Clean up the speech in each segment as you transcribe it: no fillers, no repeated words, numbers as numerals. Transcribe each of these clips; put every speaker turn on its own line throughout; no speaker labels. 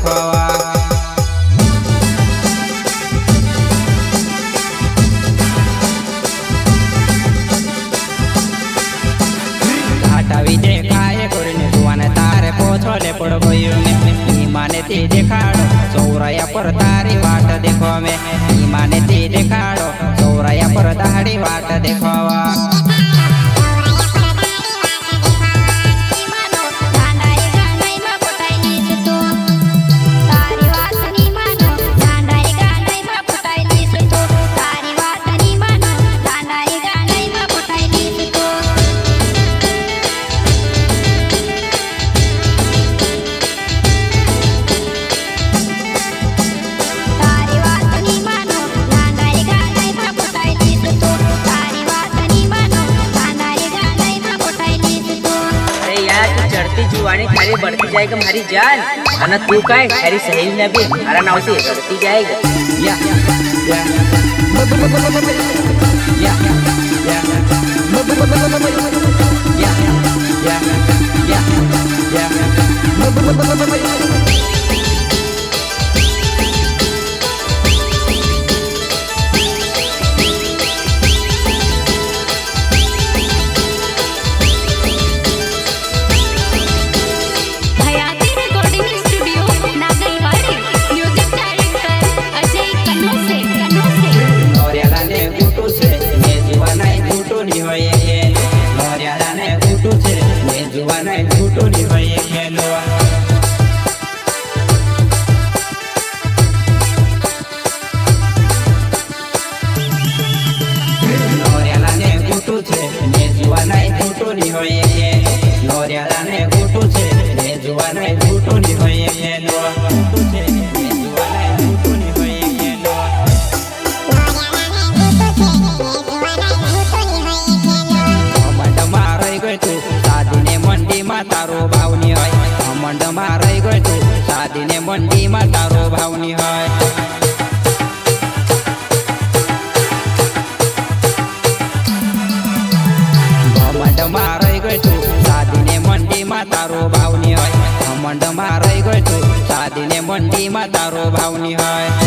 દેખાવા ઘાટાવી દેખાય કરીને જુવાને તારે પોછો લે પડો ગયું માને તે દેખાડો સૌરાયા પર તારી વાટ દેખો મેં માને તે દેખાડો સૌરાયા પર તારી વાટ દેખાવા
जुवानी थारी बढ़ती जाएगा हमारी जान अन तू का थारी सहेली ने भी हमारा नाव से बढ़ती जाएगा
या या या તારો ભાવની હોય મંડમાં રહી ગયો તું સાદીને મંડીમાં તારો ભાવની હોય મંડમાં રહી ગયો તું સાદીને મંડીમાં તારો ભાવની હોય મંડમાં રહી ગયો તું સાદીને મંડીમાં તારો ભાવની હોય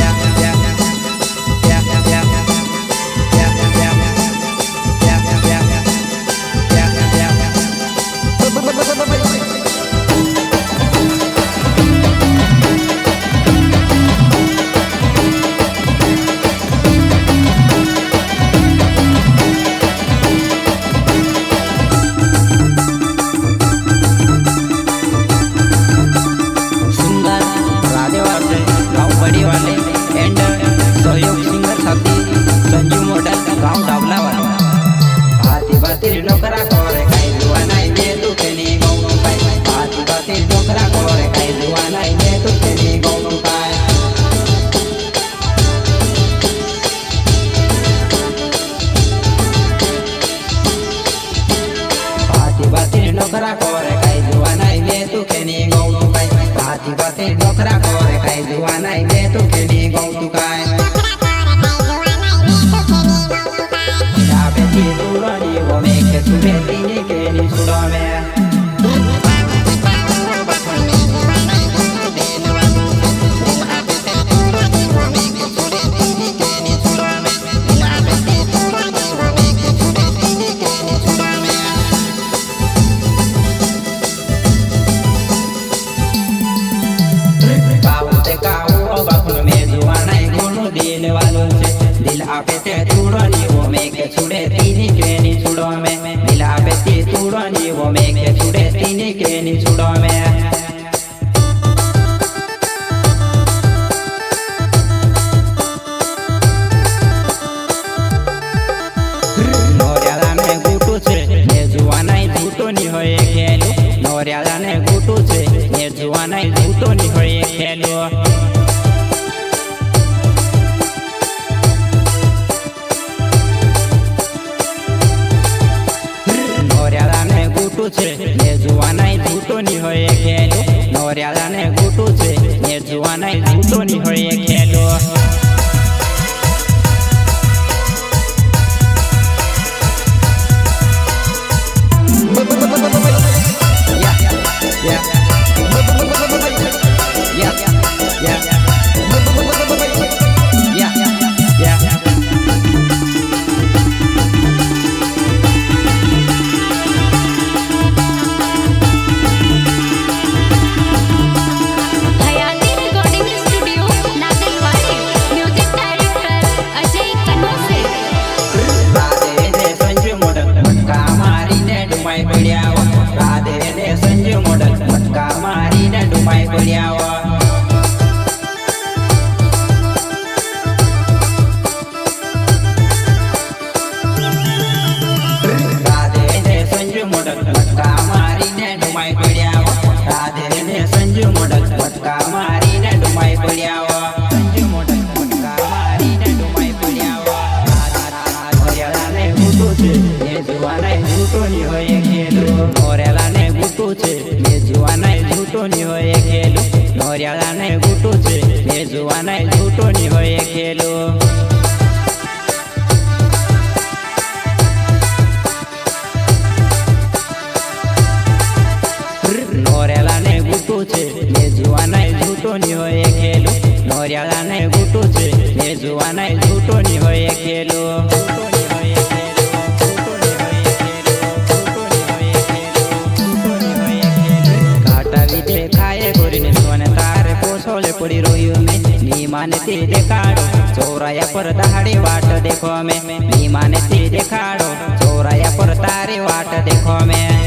Yeah. ડુમાઈ પડ્યા મટકા મારીને ડુમાઈ પડ્યા રાધે ને સંજુ મોડક મટકા મારીને ડુમાઈ પડ્યા સંજુ મોડક મટકા મારીને ડુમાઈ પડ્યા ઓરેલાને ગુટુ છે એ જુવાનાય જૂટો ની હોય ખેલું ઓરેલાને ગુટુ છે એ જુવાનાય જૂટો ની હોય ખેલું ઓરેલાને ગુટુ છે એ જુવાનાય જૂટો ની હોય ખેલું નોરેલાને ગુટુ છે એ જુવાનાય જૂટો ની હોય ખેલું નોરેલાને ગુટુ છે એ જુવાનાય જૂટો ની હોય ખેલું કાટા વિધે ખાય ગોરીને સોને તારે પોછોલે પડી રોયું મેં ની માને તે દેખાડો ચોરાયા પર દહાડી વાટ દેખો મેં ની માને તે દેખાડો ચોરાયા પર તારી વાટ દેખો મેં